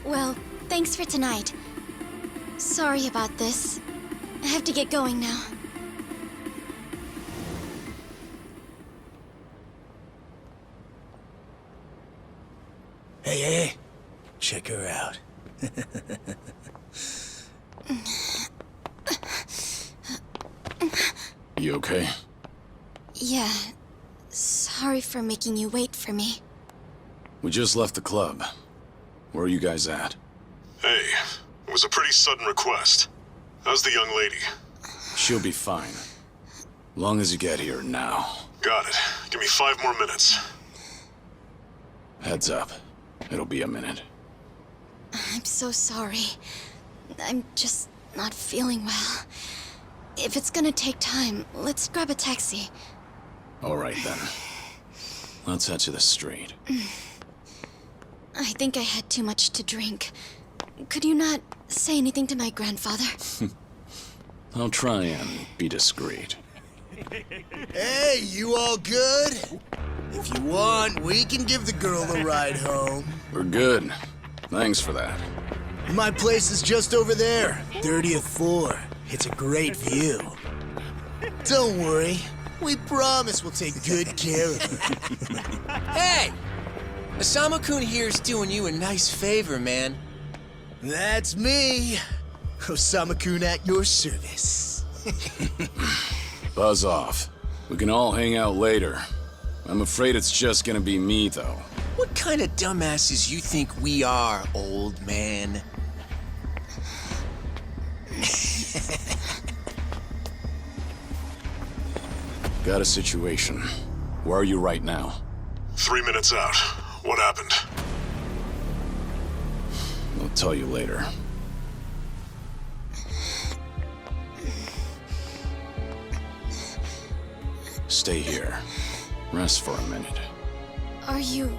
Well, thanks for tonight. Sorry about this. I have to get going now. Hey, check her out. You okay? Yeah. Sorry for making you wait for me. We just left the club. Where are you guys at? Hey, it was a pretty sudden request. How's the young lady? She'll be fine. Long as you get here now. Got it. Give me 5 more minutes. Heads up. It'll be a minute. I'm so sorry. I'm just not feeling well. If it's gonna take time, let's grab a taxi. All right, then. Let's head to the street. I think I had too much to drink. Could you not say anything to my grandfather? I'll try and be discreet. Hey, you all good? If you want, we can give the girl a ride home. We're good. Thanks for that. My place is just over there, 30th floor. It's a great view. Don't worry. We promise we'll take good care of her. Hey! Osama-kun here's doing you a nice favor, man. That's me. Osama-kun at your service. Buzz off. We can all hang out later. I'm afraid it's just gonna be me, though. What kind of dumbasses you think we are, old man? Got a situation. Where are you right now? 3 minutes out. What happened? I'll tell you later. Stay here. Rest for a minute. Are you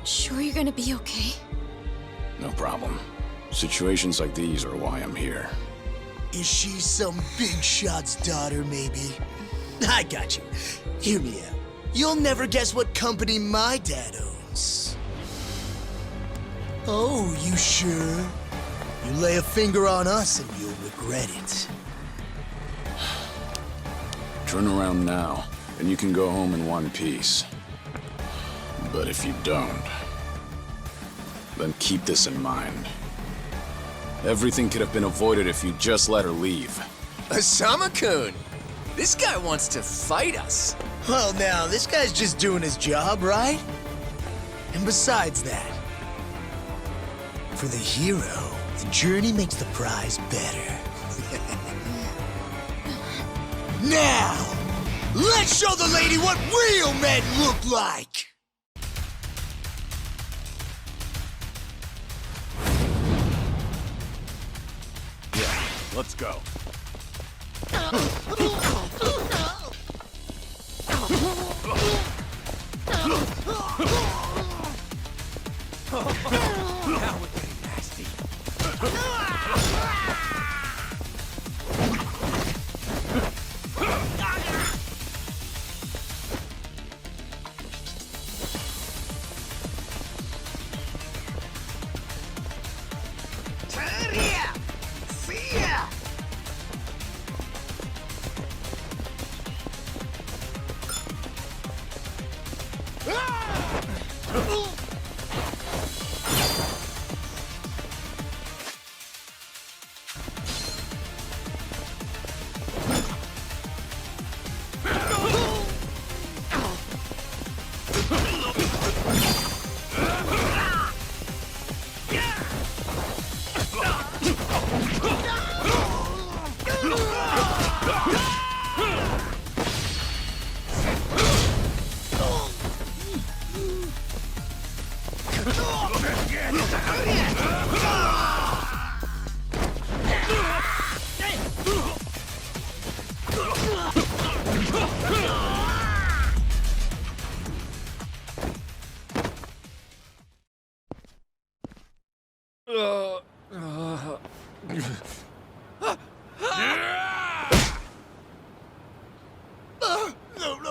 sure you're gonna be okay? No problem. Situations like these are why I'm here. Is she some big shot's daughter, maybe? I got you. Hear me out. You'll never guess what company my dad owns. Oh, you sure? You lay a finger on us and you'll regret it. Turn around now, and you can go home in one piece. But if you don't, then keep this in mind. Everything could have been avoided if you just let her leave. Osama-kun! This guy wants to fight us. Well, now, this guy's just doing his job, right? And besides that, for the hero, the journey makes the prize better. Now, let's show the lady what real men look like! Yeah, let's go. Now we're getting nasty.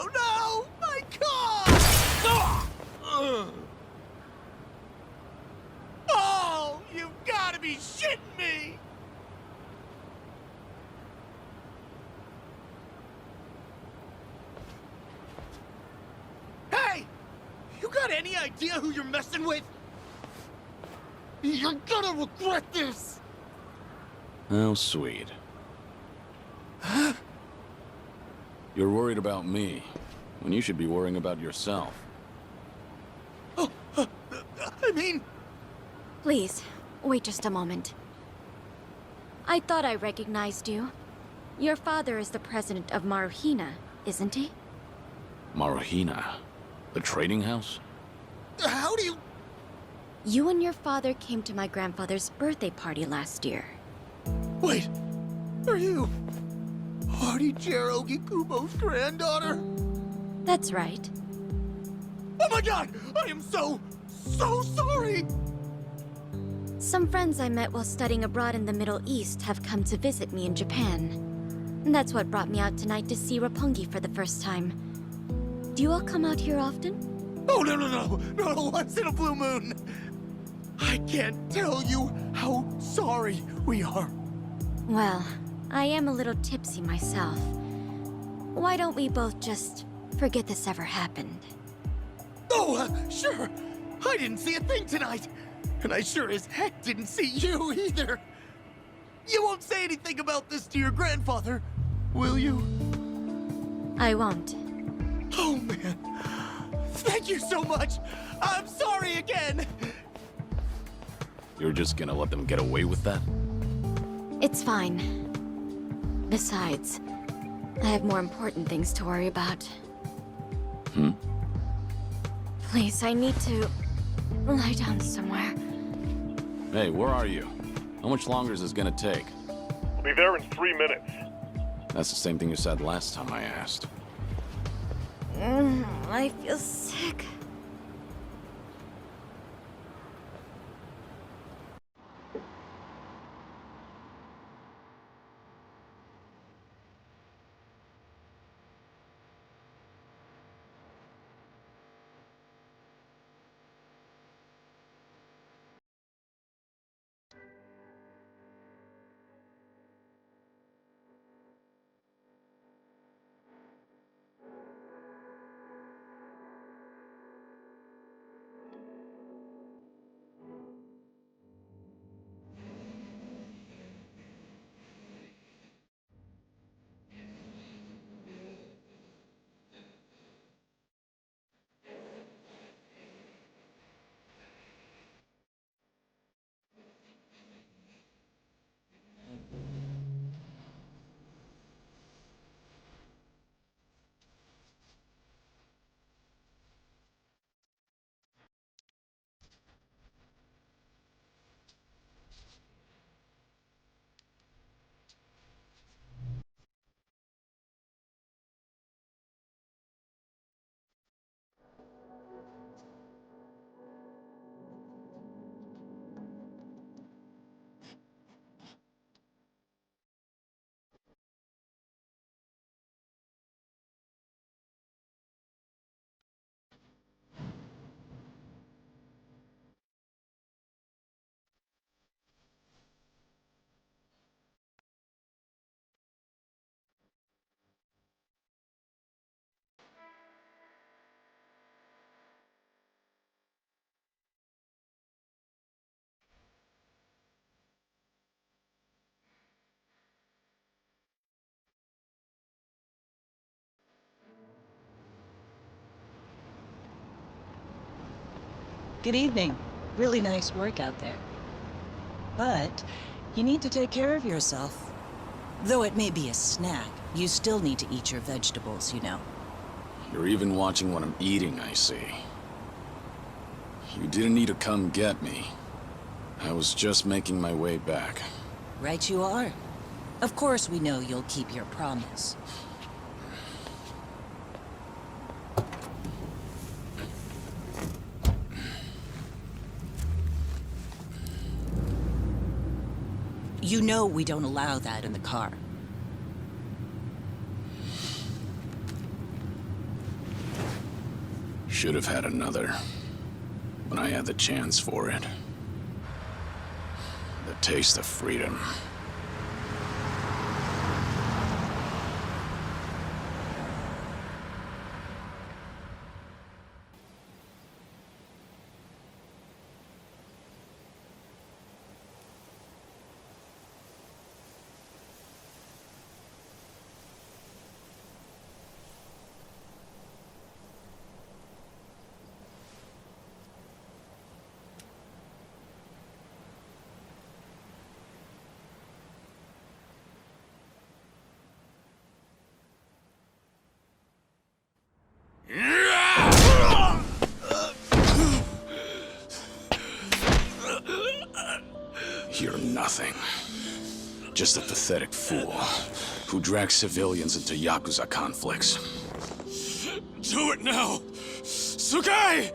No! My car! Oh, you shitting me? Hey! You got any idea who you're messing with? You're gonna regret this! How sweet. You're worried about me, when you should be worrying about yourself. I mean... Please, wait just a moment. I thought I recognized you. Your father is the president of Maruhina, isn't he? Maruhina? The trading house? How do you... You and your father came to my grandfather's birthday party last year. Wait, are you... Artie Kubo's granddaughter? That's right. Oh my god! I am so sorry! Some friends I met while studying abroad in the Middle East have come to visit me in Japan. And that's what brought me out tonight to see Roppongi for the first time. Do you all come out here often? Oh, no, once in a blue moon! I can't tell you how sorry we are. Well, I am a little tipsy myself. Why don't we both just forget this ever happened? Oh, sure. I didn't see a thing tonight. And I sure as heck didn't see you either. You won't say anything about this to your grandfather, will you? I won't. Oh, man. Thank you so much. I'm sorry again. You're just gonna let them get away with that? It's fine. Besides, I have more important things to worry about. Please, I need to lie down somewhere. Hey, where are you? How much longer is this gonna take? I'll be there in 3 minutes. That's the same thing you said last time I asked. I feel sick. Good evening. Really nice work out there. But you need to take care of yourself. Though it may be a snack, you still need to eat your vegetables, you know. You're even watching what I'm eating, I see. You didn't need to come get me. I was just making my way back. Right you are. Of course we know you'll keep your promise. You know we don't allow that in the car. Should have had another. When I had the chance for it. The taste of freedom. You're nothing. Just a pathetic fool who drags civilians into Yakuza conflicts. Do it now! Sugai!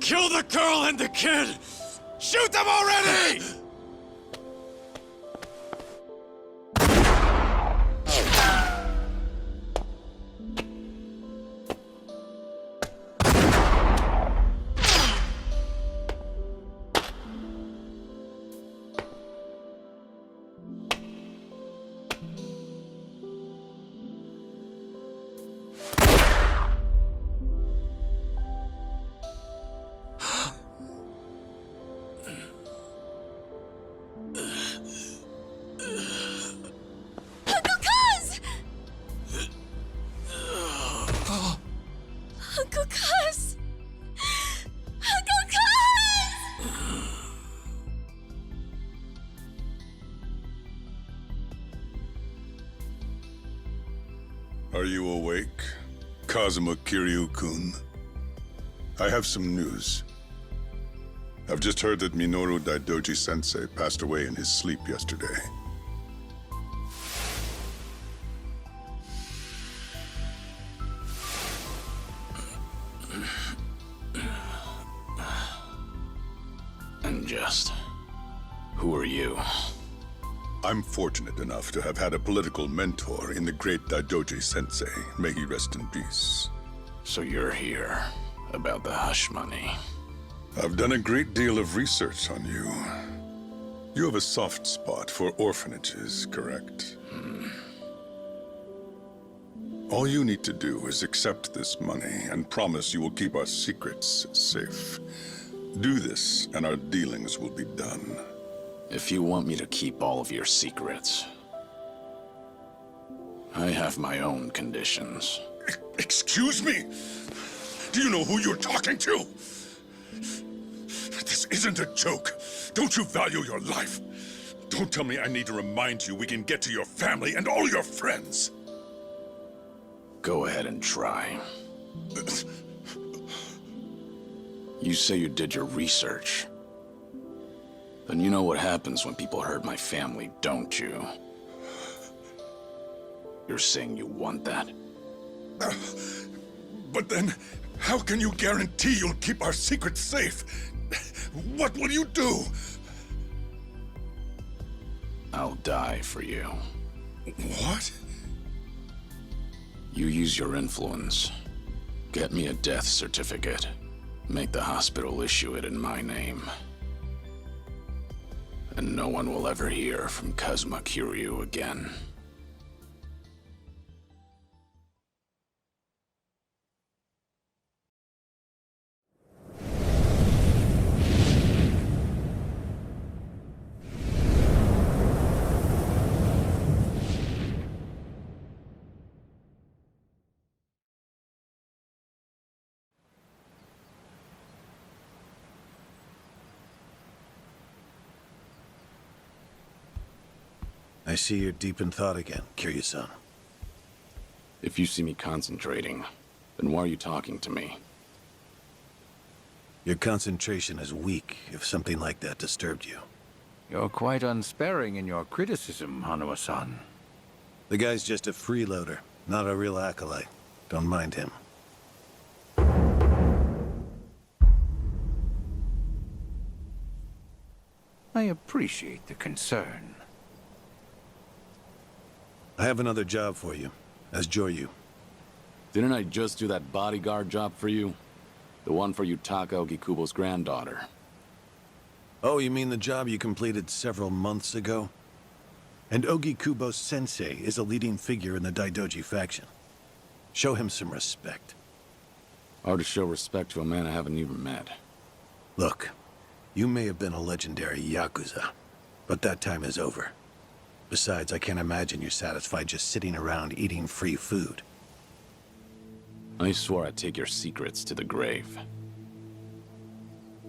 Kill the girl and the kid! Shoot them already! Uncle Kaz! Uncle Kaz! Uncle Kaz! Are you awake, Kazuma Kiryu-kun? I have some news. I've just heard that Minoru Daidoji-sensei passed away in his sleep yesterday. And just... who are you? I'm fortunate enough to have had a political mentor in the great Daidoji-sensei. May he rest in peace. So you're here about the hush money. I've done a great deal of research on you. You have a soft spot for orphanages, correct? All you need to do is accept this money and promise you will keep our secrets safe. Do this, and our dealings will be done. If you want me to keep all of your secrets, I have my own conditions. Excuse me? Do you know who you're talking to? This isn't a joke. Don't you value your life? Don't tell me I need to remind you we can get to your family and all your friends. Go ahead and try. You say you did your research. Then you know what happens when people hurt my family, don't you? You're saying you want that? But then, how can you guarantee you'll keep our secrets safe? What will you do? I'll die for you. What? You use your influence. Get me a death certificate. Make the hospital issue it in my name. And no one will ever hear from Kazuma Kiryu again. I see you're deep in thought again, Kiryu-san. If you see me concentrating, then why are you talking to me? Your concentration is weak if something like that disturbed you. You're quite unsparing in your criticism, Hanuma-san. The guy's just a freeloader, not a real acolyte. Don't mind him. I appreciate the concern. I have another job for you, as Joryu. Didn't I just do that bodyguard job for you? The one for Yutaka Ogikubo's granddaughter. Oh, you mean the job you completed several months ago? And Ogikubo Sensei is a leading figure in the Daidoji faction. Show him some respect. Hard to show respect to a man I haven't even met. Look, you may have been a legendary Yakuza, but that time is over. Besides, I can't imagine you're satisfied just sitting around eating free food. I swore I'd take your secrets to the grave.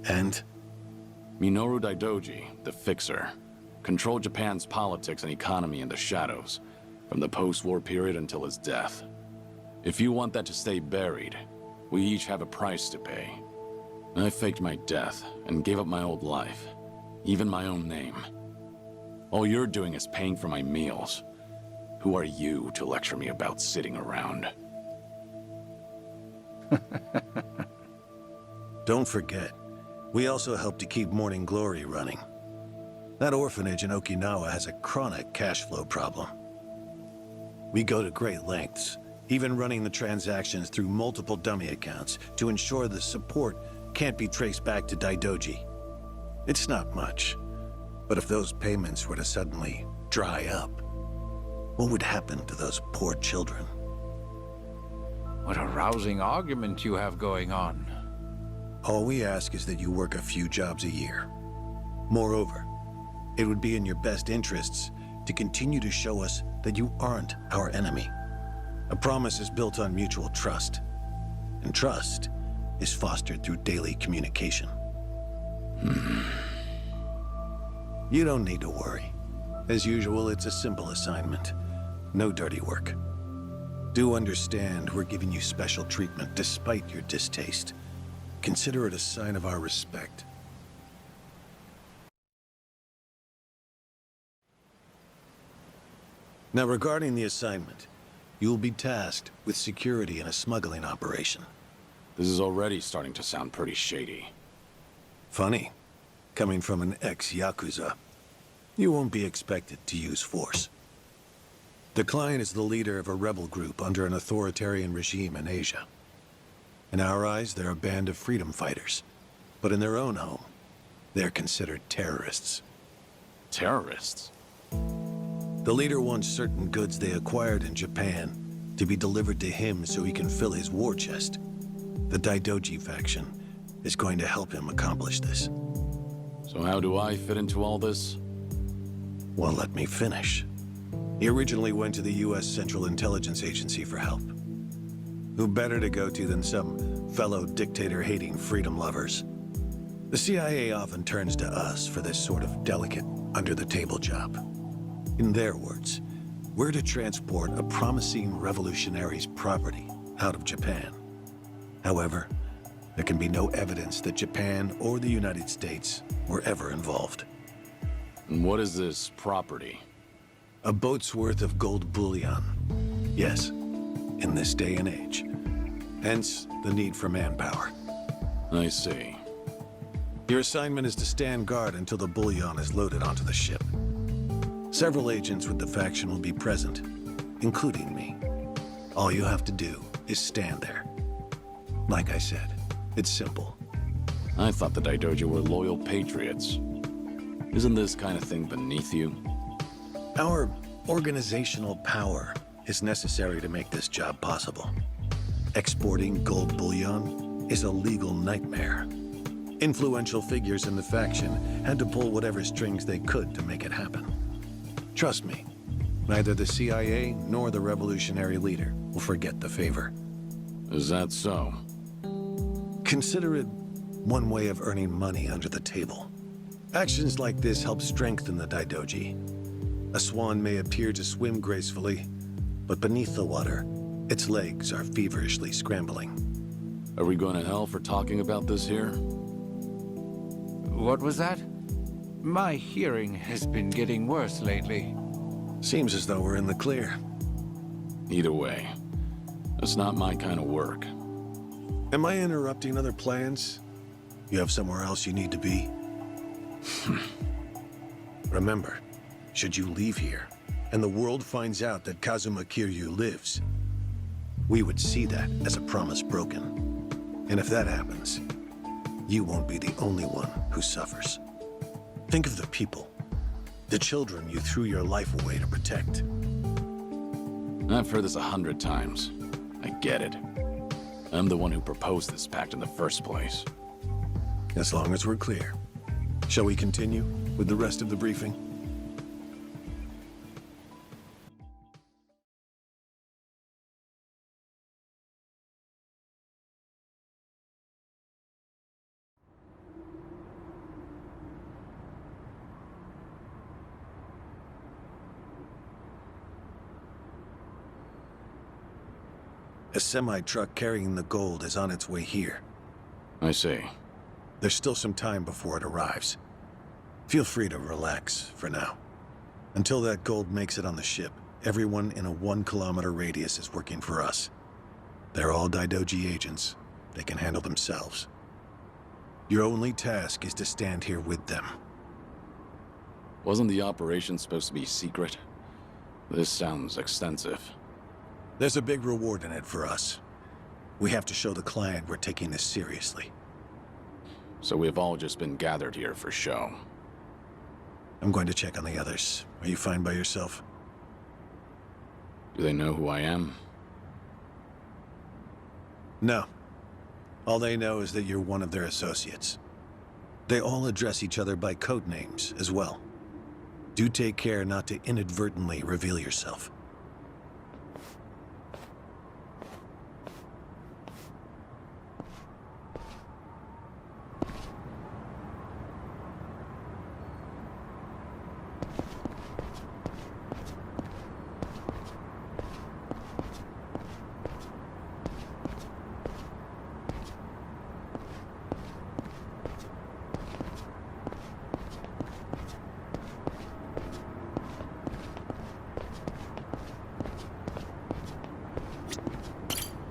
And? Minoru Daidoji, the Fixer, controlled Japan's politics and economy in the shadows, from the post-war period until his death. If you want that to stay buried, we each have a price to pay. I faked my death and gave up my old life, even my own name. All you're doing is paying for my meals. Who are you to lecture me about sitting around? Don't forget, we also help to keep Morning Glory running. That orphanage in Okinawa has a chronic cash flow problem. We go to great lengths, even running the transactions through multiple dummy accounts to ensure the support can't be traced back to Daidoji. It's not much, but if those payments were to suddenly dry up, what would happen to those poor children? What a rousing argument you have going on. All we ask is that you work a few jobs a year. Moreover, it would be in your best interests to continue to show us that you aren't our enemy. A promise is built on mutual trust, and trust is fostered through daily communication. You don't need to worry. As usual, it's a simple assignment. No dirty work. Do understand we're giving you special treatment despite your distaste. Consider it a sign of our respect. Now, regarding the assignment, you'll be tasked with security in a smuggling operation. This is already starting to sound pretty shady. Funny, coming from an ex-Yakuza. You won't be expected to use force. The client is the leader of a rebel group under an authoritarian regime in Asia. In our eyes, they're a band of freedom fighters. But in their own home, they're considered terrorists. Terrorists? The leader wants certain goods they acquired in Japan to be delivered to him so he can fill his war chest. The Daidoji faction is going to help him accomplish this. So how do I fit into all this? Well, let me finish. He originally went to the U.S. Central Intelligence Agency for help. Who better to go to than some fellow dictator-hating freedom lovers? The CIA often turns to us for this sort of delicate, under-the-table job. In their words, we're to transport a promising revolutionary's property out of Japan. However, there can be no evidence that Japan or the United States were ever involved. And what is this property? A boat's worth of gold bullion. Yes, in this day and age. Hence, the need for manpower. I see. Your assignment is to stand guard until the bullion is loaded onto the ship. Several agents with the faction will be present, including me. All you have to do is stand there. Like I said, it's simple. I thought the Daidoji were loyal patriots. Isn't this kind of thing beneath you? Our organizational power is necessary to make this job possible. Exporting gold bullion is a legal nightmare. Influential figures in the faction had to pull whatever strings they could to make it happen. Trust me, neither the CIA nor the revolutionary leader will forget the favor. Is that so? Consider it one way of earning money under the table. Actions like this help strengthen the Daidoji. A swan may appear to swim gracefully, but beneath the water, its legs are feverishly scrambling. Are we going to hell for talking about this here? What was that? My hearing has been getting worse lately. Seems as though we're in the clear. Either way, it's not my kind of work. Am I interrupting other plans? You have somewhere else you need to be? Remember, should you leave here, and the world finds out that Kazuma Kiryu lives, we would see that as a promise broken. And if that happens, you won't be the only one who suffers. Think of the people. The children you threw your life away to protect. I've heard this 100 times. I get it. I'm the one who proposed this pact in the first place. As long as we're clear. Shall we continue with the rest of the briefing? A semi-truck carrying the gold is on its way here. I see. There's still some time before it arrives. Feel free to relax for now. Until that gold makes it on the ship, everyone in a 1-kilometer radius is working for us. They're all Daidoji agents. They can handle themselves. Your only task is to stand here with them. Wasn't the operation supposed to be secret? This sounds extensive. There's a big reward in it for us. We have to show the client we're taking this seriously. So we've all just been gathered here for show. I'm going to check on the others. Are you fine by yourself? Do they know who I am? No. All they know is that you're one of their associates. They all address each other by code names as well. Do take care not to inadvertently reveal yourself.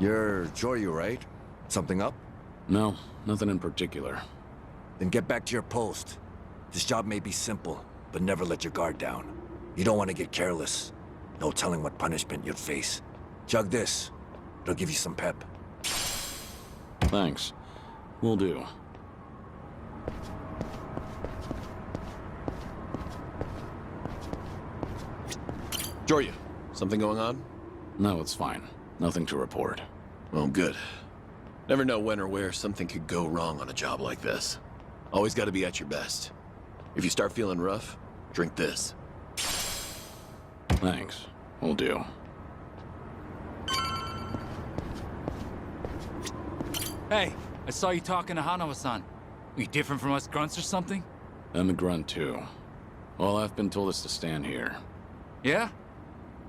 You're Joryu, right? Something up? No, nothing in particular. Then get back to your post. This job may be simple, but never let your guard down. You don't want to get careless. No telling what punishment you'd face. Chug this. It'll give you some pep. Thanks. Will do. Joryu, something going on? No, it's fine. Nothing to report. Oh, good. Never know when or where something could go wrong on a job like this. Always got to be at your best. If you start feeling rough, drink this. Thanks. Will do. Hey, I saw you talking to Hanawa-san. Are you different from us grunts or something? I'm a grunt too. All I've been told is to stand here. Yeah?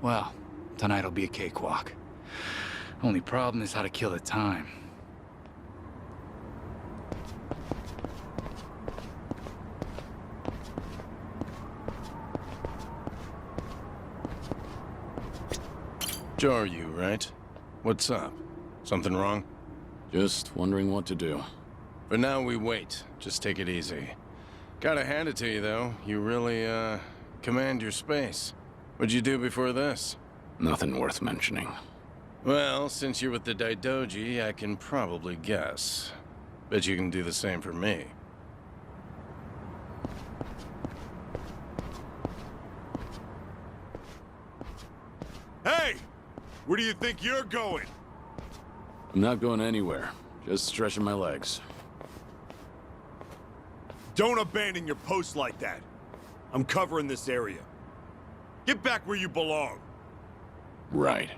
Well, tonight'll be a cakewalk. Only problem is how to kill the time. Joryu, right? What's up? Something wrong? Just wondering what to do. For now, we wait. Just take it easy. Gotta hand it to you, though. You really, command your space. What'd you do before this? Nothing worth mentioning. Well, since you're with the Daidoji, I can probably guess. Bet you can do the same for me. Hey! Where do you think you're going? I'm not going anywhere. Just stretching my legs. Don't abandon your post like that. I'm covering this area. Get back where you belong. Right.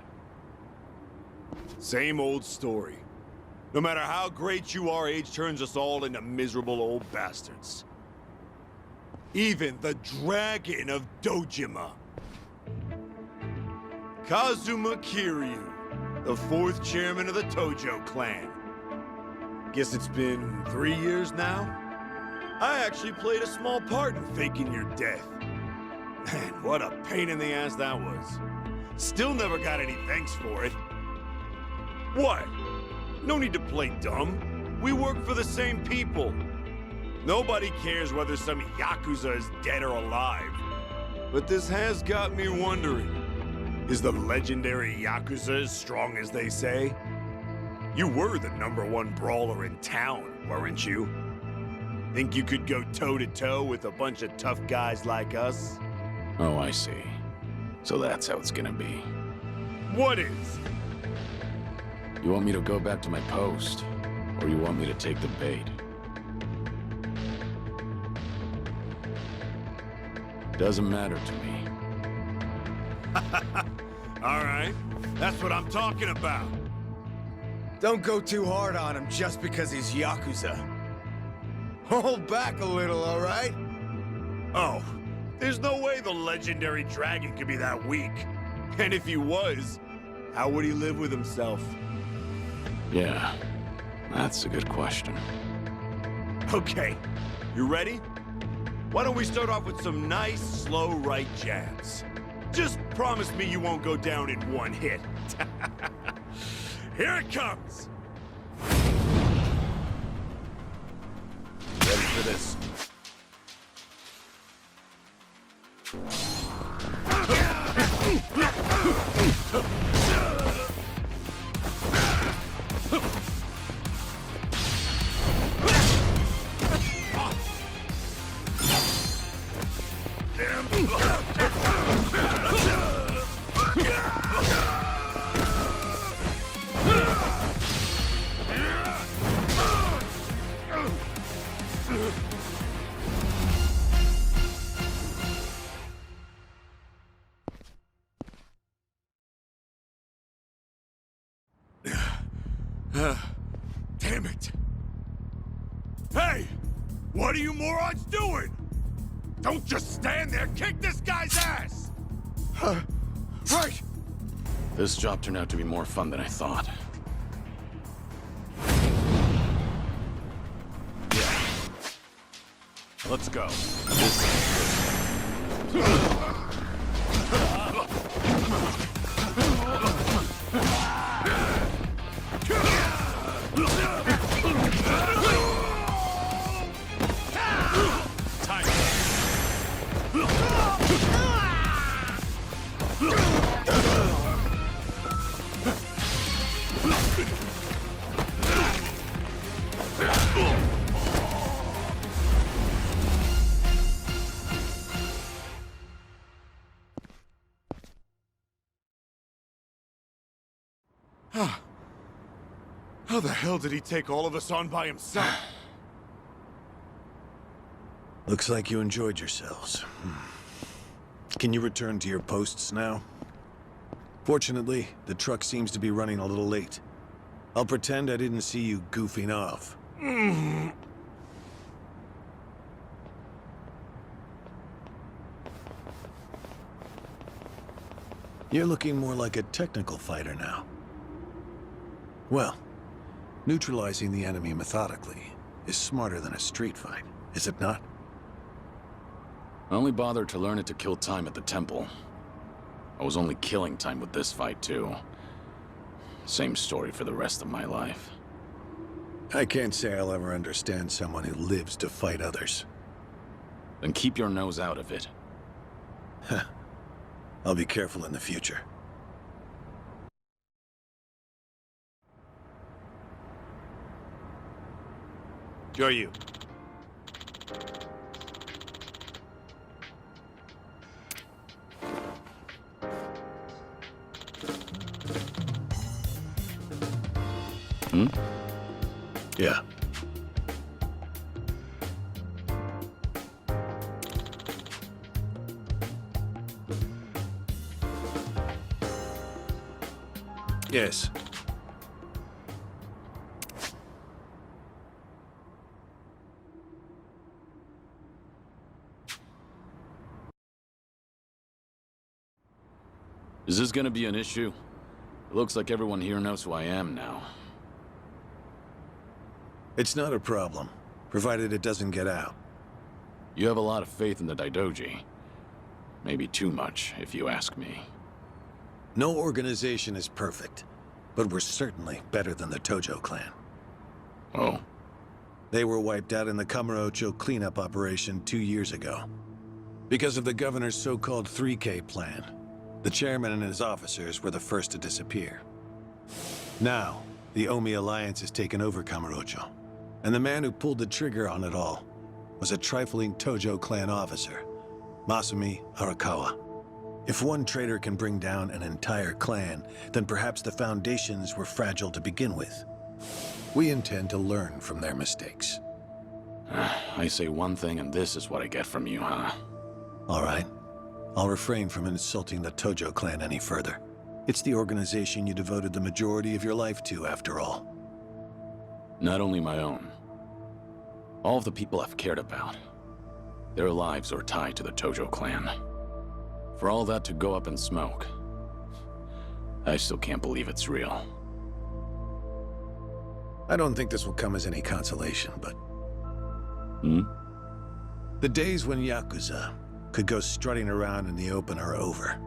Same old story. No matter how great you are, age turns us all into miserable old bastards. Even the Dragon of Dojima. Kazuma Kiryu, the 4th chairman of the Tojo clan. Guess it's been 3 years now? I actually played a small part in faking your death. Man, what a pain in the ass that was. Still never got any thanks for it. What? No need to play dumb. We work for the same people. Nobody cares whether some Yakuza is dead or alive. But this has got me wondering. Is the legendary Yakuza as strong as they say? You were the #1 brawler in town, weren't you? Think you could go toe-to-toe with a bunch of tough guys like us? Oh, I see. So that's how it's gonna be. What is? You want me to go back to my post? Or you want me to take the bait? Doesn't matter to me. All right, that's what I'm talking about. Don't go too hard on him just because he's Yakuza. Hold back a little, all right? Oh, there's no way the legendary dragon could be that weak. And if he was, how would he live with himself? Yeah, that's a good question. Okay, you ready? Why don't we start off with some nice, slow right jabs? Just promise me you won't go down in one hit. Here it comes! Ready for this? Damn it! Hey! What are you morons doing? Don't just stand there! Kick this guy's ass! Right! This job turned out to be more fun than I thought. Yeah. Let's go. How the hell did he take all of us on by himself? Looks like you enjoyed yourselves. Can you return to your posts now? Fortunately, the truck seems to be running a little late. I'll pretend I didn't see you goofing off. You're looking more like a technical fighter now. Well, neutralizing the enemy methodically is smarter than a street fight, is it not? I only bothered to learn it to kill time at the temple. I was only killing time with this fight, too. Same story for the rest of my life. I can't say I'll ever understand someone who lives to fight others. Then keep your nose out of it. I'll be careful in the future. Who are you? Yeah. Yes. Is this gonna be an issue? It looks like everyone here knows who I am now. It's not a problem, provided it doesn't get out. You have a lot of faith in the Daidoji. Maybe too much, if you ask me. No organization is perfect, but we're certainly better than the Tojo clan. Oh? They were wiped out in the Kamurocho cleanup operation 2 years ago. Because of the governor's so-called 3K plan, the chairman and his officers were the first to disappear. Now, the Omi Alliance has taken over Kamurocho, and the man who pulled the trigger on it all was a trifling Tojo clan officer, Masumi Arakawa. If one traitor can bring down an entire clan, then perhaps the foundations were fragile to begin with. We intend to learn from their mistakes. I say one thing and this is what I get from you, huh? All right. I'll refrain from insulting the Tojo clan any further. It's the organization you devoted the majority of your life to, after all. Not only my own. All of the people I've cared about. Their lives are tied to the Tojo clan. For all that to go up in smoke, I still can't believe it's real. I don't think this will come as any consolation, but... The days when Yakuza could go strutting around in the open are over.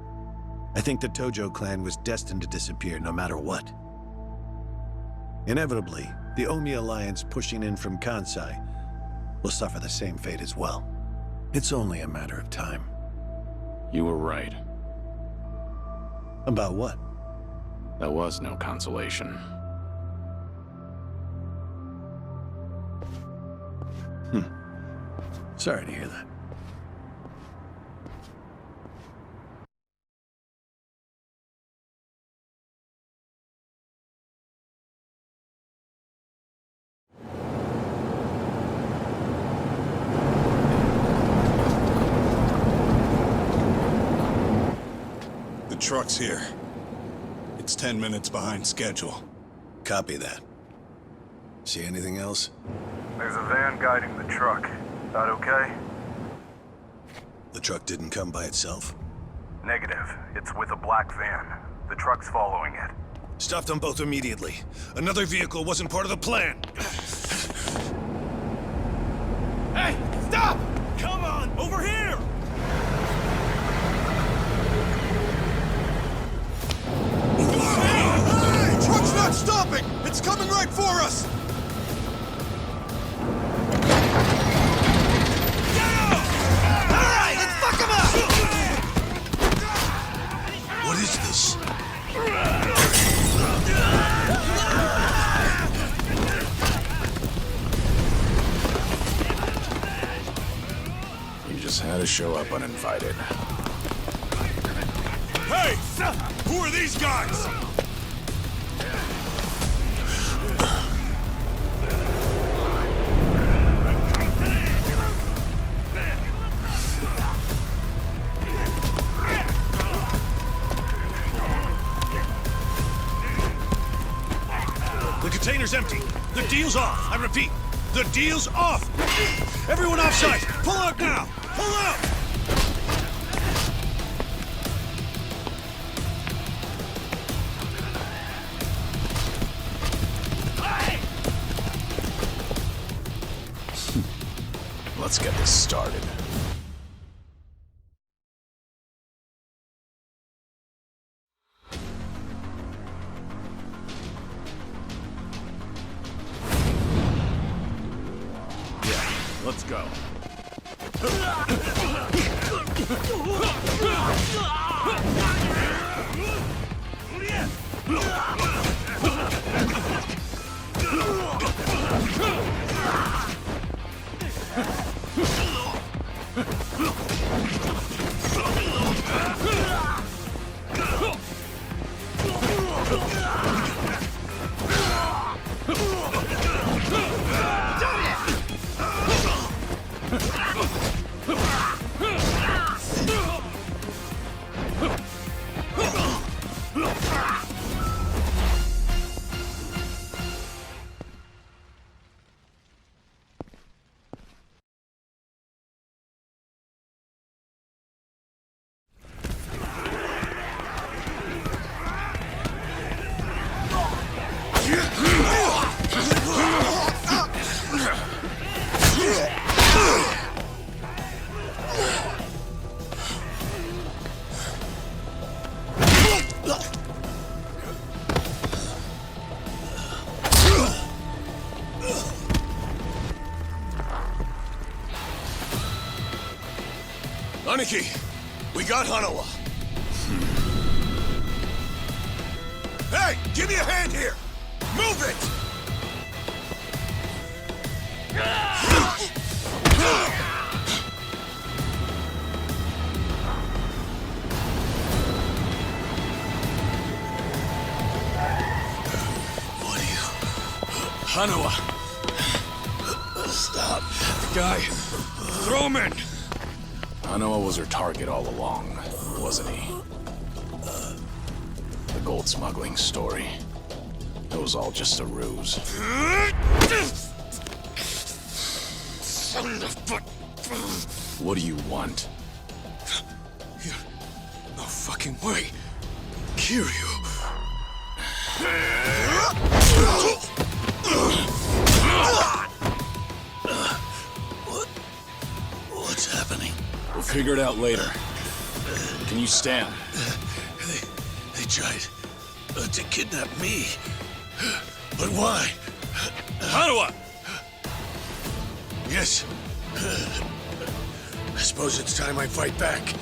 I think the Tojo clan was destined to disappear no matter what. Inevitably, the Omi alliance pushing in from Kansai will suffer the same fate as well. It's only a matter of time. You were right. About what? That was no consolation. Sorry to hear that. The truck's here. It's 10 minutes behind schedule. Copy that. See anything else? There's a van guiding the truck. That okay? The truck didn't come by itself? Negative. It's with a black van. The truck's following it. Stop them both immediately. Another vehicle wasn't part of the plan. Hey, stop! Come on, over here! Hey! Truck's not stopping! It's coming right for us! What is this? You just had to show up uninvited. Hey! Who are these guys? The container's empty. The deal's off. I repeat, the deal's off. Everyone offside. Pull out now. Pull out. Let's get this started. Let's go. Aniki, we got Hanawa. Hey, give me a hand here! Move it! Hanawa! Stop. Guy, throw him in! Hanawa was her target all along, wasn't he? The gold smuggling story. It was all just a ruse. Son of a... What do you want? No fucking way. Kiryu. What's happening? We'll figure it out later. Can you stand? They tried to kidnap me. But why? Hanawa! Yes. I suppose it's time I fight back.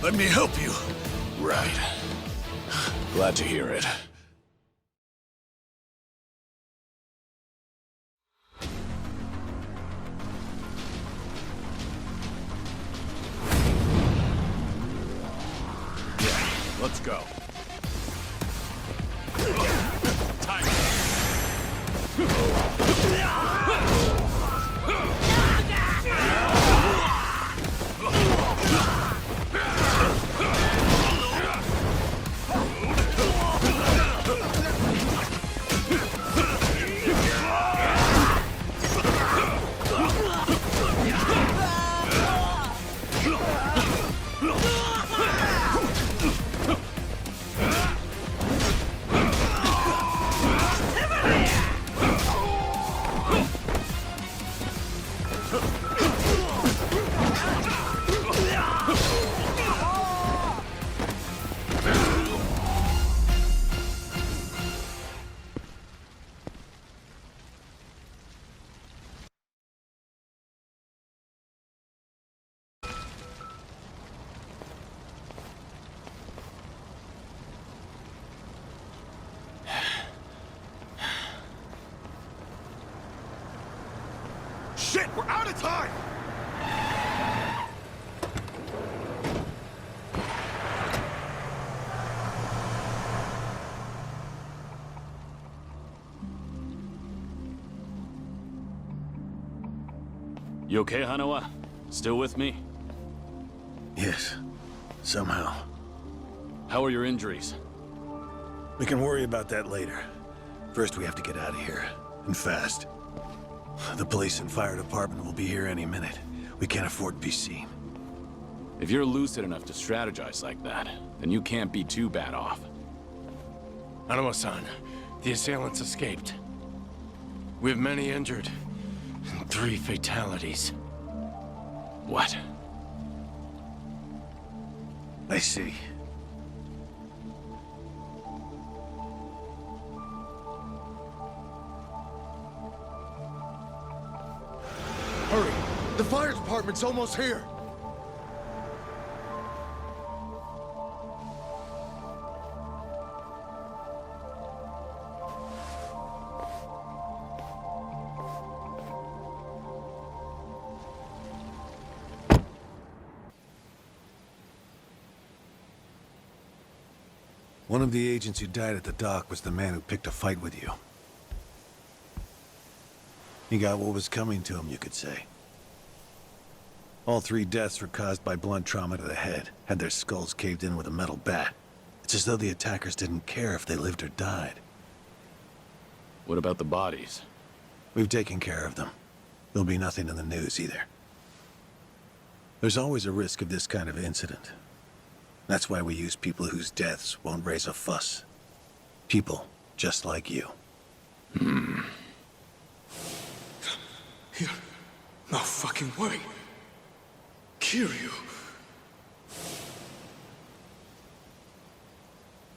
Let me help you. Right. Glad to hear it. Let's go. Shit, we're out of time! You okay, Hanawa? Still with me? Yes. Somehow. How are your injuries? We can worry about that later. First, we have to get out of here. And fast. The police and fire department will be here any minute. We can't afford to be seen. If you're lucid enough to strategize like that, then you can't be too bad off. Hanawa-san, the assailants escaped. We have many injured. And 3 fatalities. What? I see. Hurry! The fire department's almost here! One of the agents who died at the dock was the man who picked a fight with you. He got what was coming to him, you could say. All 3 deaths were caused by blunt trauma to the head, had their skulls caved in with a metal bat. It's as though the attackers didn't care if they lived or died. What about the bodies? We've taken care of them. There'll be nothing in the news either. There's always a risk of this kind of incident. That's why we use people whose deaths won't raise a fuss. People just like you. No fucking way. Kiryu.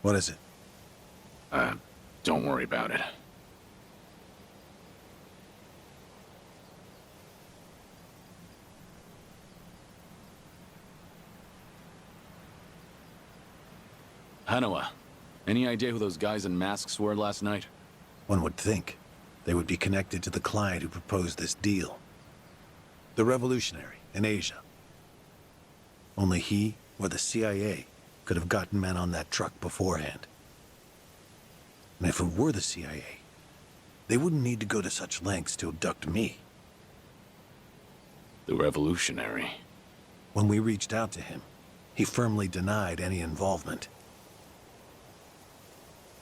What is it? Don't worry about it. Hanawa, any idea who those guys in masks were last night? One would think they would be connected to the client who proposed this deal. The revolutionary in Asia. Only he or the CIA could have gotten men on that truck beforehand. And if it were the CIA, they wouldn't need to go to such lengths to abduct me. The revolutionary. When we reached out to him, he firmly denied any involvement.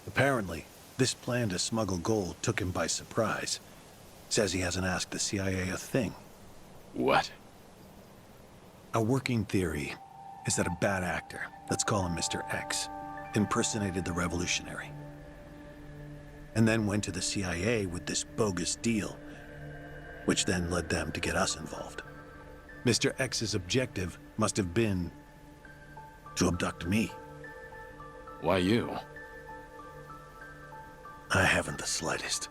Apparently, this plan to smuggle gold took him by surprise. Says he hasn't asked the CIA a thing. What? A working theory is that a bad actor, let's call him Mr. X, impersonated the revolutionary. And then went to the CIA with this bogus deal, which then led them to get us involved. Mr. X's objective must have been to abduct me. Why you? I haven't the slightest.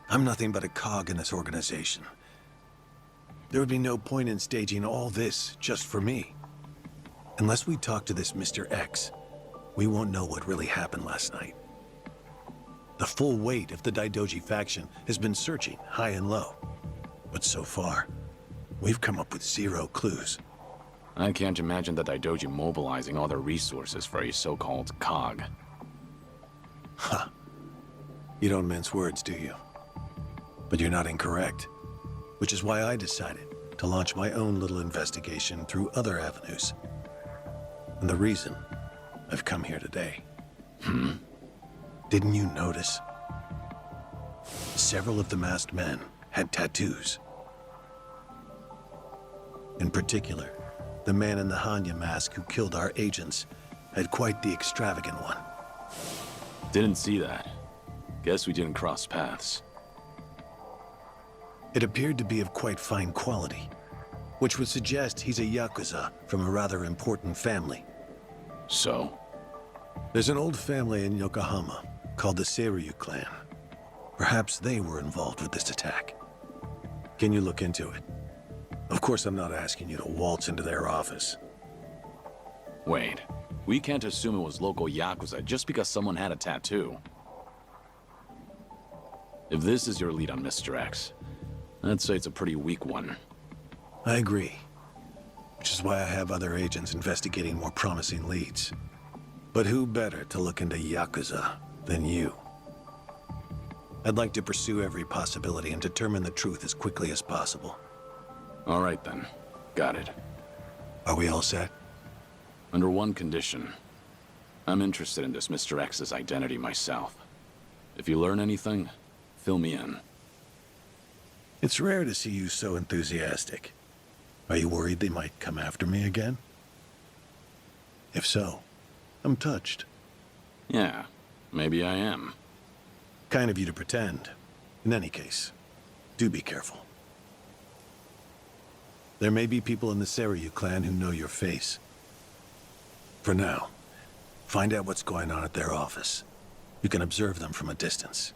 I'm nothing but a cog in this organization. There would be no point in staging all this just for me. Unless we talk to this Mr. X, we won't know what really happened last night. The full weight of the Daidoji faction has been searching high and low. But so far, we've come up with zero clues. I can't imagine the Daidoji mobilizing all their resources for a so-called cog. Huh. You don't mince words, do you? But you're not incorrect. Which is why I decided to launch my own little investigation through other avenues. And the reason I've come here today. Didn't you notice? Several of the masked men had tattoos. In particular, the man in the Hanya mask who killed our agents had quite the extravagant one. Didn't see that. Guess we didn't cross paths. It appeared to be of quite fine quality, which would suggest he's a Yakuza from a rather important family. So? There's an old family in Yokohama called the Seiryu clan. Perhaps they were involved with this attack. Can you look into it? Of course, I'm not asking you to waltz into their office. Wait, we can't assume it was local Yakuza just because someone had a tattoo. If this is your lead on Mr. X, I'd say it's a pretty weak one. I agree. Which is why I have other agents investigating more promising leads. But who better to look into Yakuza than you? I'd like to pursue every possibility and determine the truth as quickly as possible. All right then. Got it. Are we all set? Under one condition. I'm interested in this Mr. X's identity myself. If you learn anything, fill me in. It's rare to see you so enthusiastic. Are you worried they might come after me again? If so, I'm touched. Yeah, maybe I am. Kind of you to pretend. In any case, do be careful. There may be people in the Seiryu clan who know your face. For now, find out what's going on at their office. You can observe them from a distance.